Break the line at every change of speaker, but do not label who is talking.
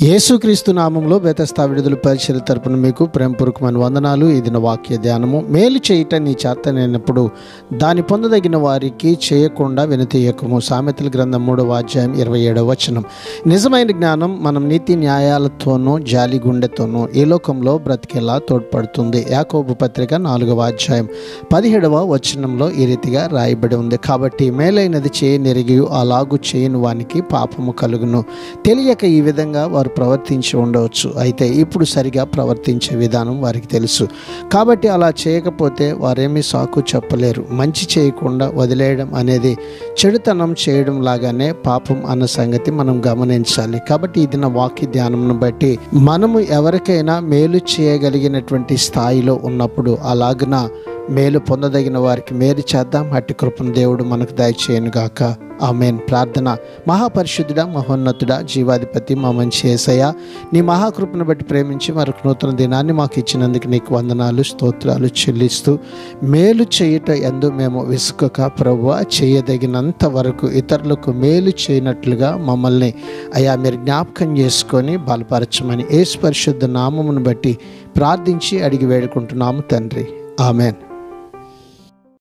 యేసుక్రీస్తు నామంలో బెతస్తా విడుదల పరిచర్య తరపున మీకు ప్రేమపూర్వకమైన వందనాలు. ఇది నా వాక్య ధ్యానము. మేలు చేయట నీ చేతనైనప్పుడు దాని పొందదగిన వారికి చేయకుండా వెనుతీయకము. సామెతల గ్రంథం 3వ అధ్యాయం 27వ వచనం. నిజమైన జ్ఞానం మనం నీతి న్యాయాలతోనూ జాలి గుండెతోనూ ఈ లోకంలో బ్రతికేలా తోడ్పడుతుంది. యాకోబు పత్రిక 4వ అధ్యాయం 17వ వచనంలో ఈ రీతిగా రాయబడి ఉంది. కాబట్టి మేలైనది చేయనెరిగి అలాగు చేయని వానికి పాపము కలుగును. తెలియక ఈ విధంగా వారు ప్రవర్తించి ఉండవచ్చు. అయితే ఇప్పుడు సరిగా ప్రవర్తించే విధానం వారికి తెలుసు. కాబట్టి అలా చేయకపోతే వారేమీ సాకు చెప్పలేరు. మంచి చేయకుండా వదిలేయడం అనేది చెడుతనం చేయడం లాగానే పాపం అన్న సంగతి మనం గమనించాలి. కాబట్టి ఇది నా వాక్య ధ్యానంను బట్టి మనము ఎవరికైనా మేలు చేయగలిగినటువంటి స్థాయిలో ఉన్నప్పుడు అలాగన మేలు పొందదగిన వారికి మేలు చేద్దాం. అట్టి కృపను దేవుడు మనకు దయచేయనుగాక. ఆమేన్. ప్రార్థన. మహాపరిశుద్ధుడా, మహోన్నతుడా, జీవాధిపతి, మా మంచి యేసయ్య, నీ మహాకృపను బట్టి ప్రేమించి మరొక నూతన దినాన్ని మాకు ఇచ్చినందుకు నీకు వందనాలు, స్తోత్రాలు చెల్లిస్తూ మేలు చేయుట యందు మేము విసుకక ప్రభువా చేయదగినంత వరకు ఇతరులకు మేలు చేయనట్లుగా మమ్మల్ని అయ్యా మీరు జ్ఞాపకం చేసుకొని బలపరచమని యేసు పరిశుద్ధ నామమును బట్టి ప్రార్థించి అడిగి వేడుకుంటున్నాము తండ్రి. ఆమేన్.